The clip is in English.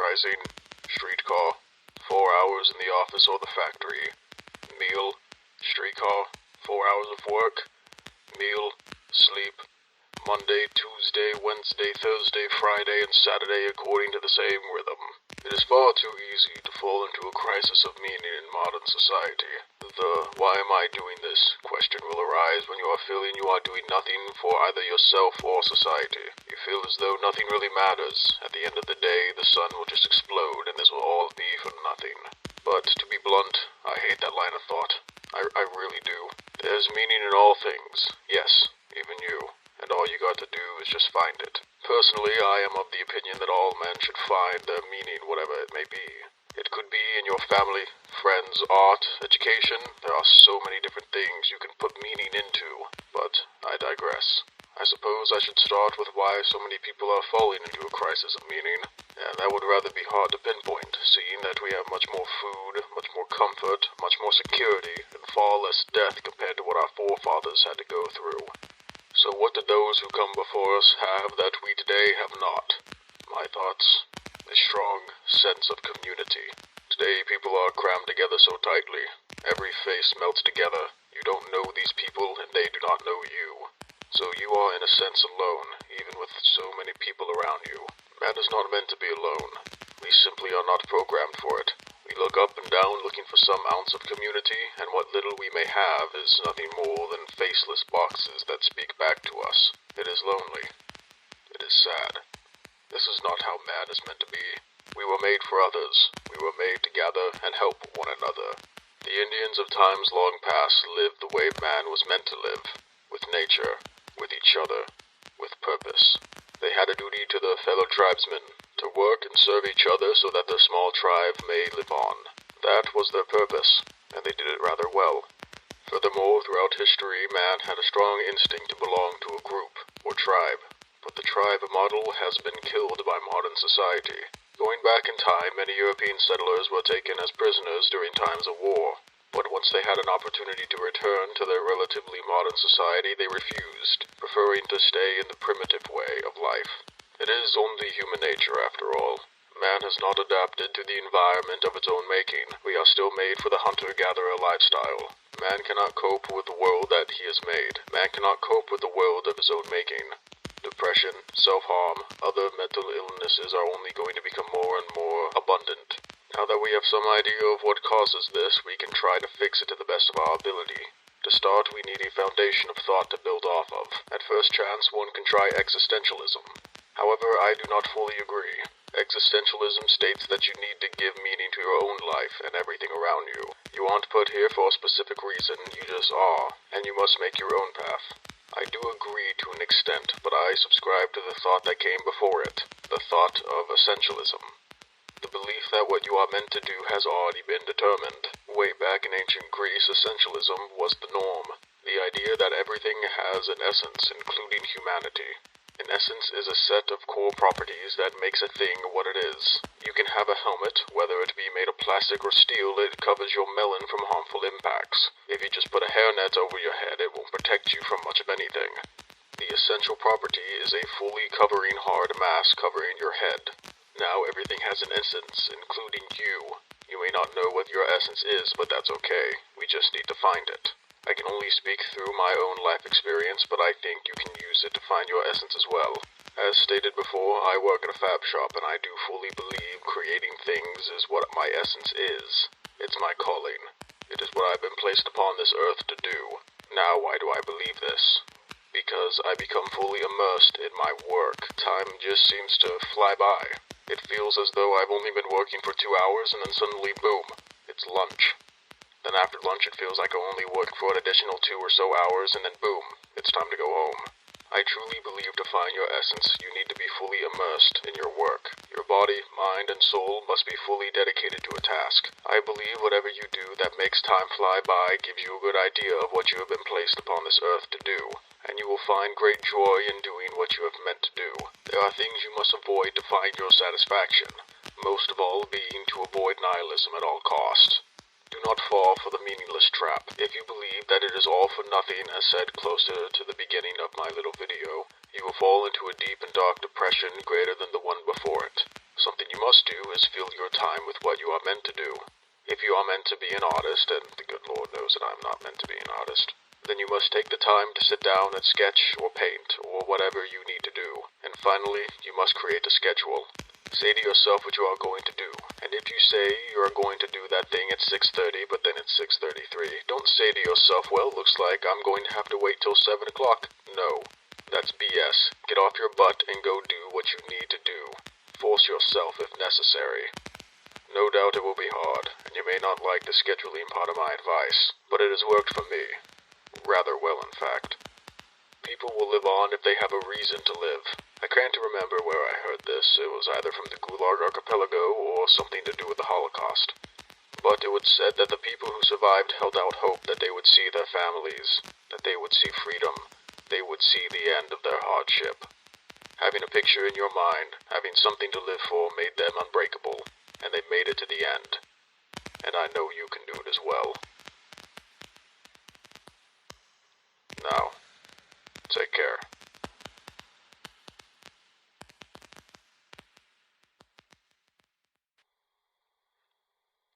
Rising, streetcar, 4 hours in the office or the factory, meal, streetcar, 4 hours of work, meal, sleep, Monday, Tuesday, Wednesday, Thursday, Friday, and Saturday according to the same rhythm. It is far too easy to fall into a crisis of meaning in modern society. The "why am I doing this" question will arise when you are feeling you are doing nothing for either yourself or society. You feel as though nothing really matters. At the end of the day, the sun will just explode and this will all be for nothing. But to be blunt, I hate that line of thought. I really do. There's meaning in all things. Yes, even you. And all you got to do is just find it. Personally, I am of the opinion that all men should find their meaning, whatever it may be. It could be in your family, friends, art, education. There are so many different things you can put meaning into. But I digress. I suppose I should start with why so many people are falling into a crisis of meaning. And that would rather be hard to pinpoint, seeing that we have much more food, much more comfort, much more security, and far less death compared to what our forefathers had to go through. So what did those who come before us have that we today have not? My thoughts: a strong sense of community. Today people are crammed together so tightly. Every face melts together. You don't know these people and they do not know you. So you are in a sense alone, even with so many people around you. Man is not meant to be alone. We simply are not programmed for it. We look up and down looking for some ounce of community, and what little we may have is nothing more than faceless boxes that speak back to us. It is lonely. It is sad. This is not how man is meant to be. We were made for others. We were made to gather and help one another. The Indians of times long past lived the way man was meant to live, with nature, with each other, with purpose. They had a duty to their fellow tribesmen, to work and serve each other so that their small tribe may live on. That was their purpose, and they did it rather well. Furthermore, throughout history, man had a strong instinct to belong to a group, or tribe. But the tribe model has been killed by modern society. Going back in time, many European settlers were taken as prisoners during times of war. But once they had an opportunity to return to their relatively modern society, they refused, preferring to stay in the primitive way of life. It is only human nature, after all. Man has not adapted to the environment of its own making. We are still made for the hunter-gatherer lifestyle. Man cannot cope with the world that he has made. Man cannot cope with the world of his own making. Depression, self-harm, other mental illnesses are only going to become more and more abundant. Now that we have some idea of what causes this, we can try to fix it to the best of our ability. To start, we need a foundation of thought to build off of. At first chance, one can try existentialism. However, I do not fully agree. Existentialism states that you need to give meaning to your own life and everything around you. You aren't put here for a specific reason, you just are, and you must make your own path. I do agree to an extent, but I subscribe to the thought that came before it, the thought of essentialism. The belief that what you are meant to do has already been determined. Way back in ancient Greece, essentialism was the norm. The idea that everything has an essence, including humanity. An essence is a set of core properties that makes a thing what it is. You can have a helmet, whether it be made of plastic or steel, it covers your melon from harmful impacts. If you just put a hairnet over your head, it won't protect you from much of anything. The essential property is a fully covering hard mass covering your head. Now everything has an essence, including you. You may not know what your essence is, but that's okay. We just need to find it. I can only speak through my own life experience, but I think you can use it to find your essence as well. As stated before, I work at a fab shop, and I do fully believe creating things is what my essence is. It's my calling. It is what I've been placed upon this earth to do. Now, why do I believe this? Because I become fully immersed in my work. Time just seems to fly by. It feels as though I've only been working for 2 hours, and then suddenly, boom, it's lunch. Then after lunch it feels like I only work for an additional 2 or so hours, and then boom, it's time to go home. I truly believe to find your essence, you need to be fully immersed in your work. Your body, mind, and soul must be fully dedicated to a task. I believe whatever you do that makes time fly by gives you a good idea of what you have been placed upon this earth to do, and you will find great joy in doing what you have meant to do. There are things you must avoid to find your satisfaction, most of all being to avoid nihilism at all costs. Do not fall for the meaningless trap. If you believe that it is all for nothing, as said closer to the beginning of my little video, you will fall into a deep and dark depression greater than the one before it. Something you must do is fill your time with what you are meant to do. If you are meant to be an artist, and the good Lord knows that I'm not meant to be an artist, then you must take the time to sit down and sketch or paint or whatever you need to do. And finally, you must create a schedule. Say to yourself what you are going to do, and if you say you are going to do that thing at 6:30 but then it's 6:33, don't say to yourself, well, looks like I'm going to have to wait till 7 o'clock. No, that's BS. Get off your butt and go do what you need to do. Force yourself if necessary. No doubt it will be hard, and you may not like the scheduling part of my advice, but it has worked for me. Rather well, in fact. People will live on if they have a reason to live. I can't remember where I heard this. It was either from the Gulag Archipelago or something to do with the Holocaust. But it was said that the people who survived held out hope that they would see their families, that they would see freedom, they would see the end of their hardship. Having a picture in your mind, having something to live for, made them unbreakable, and they made it to the end. And I know you can do it as well. Now, take care.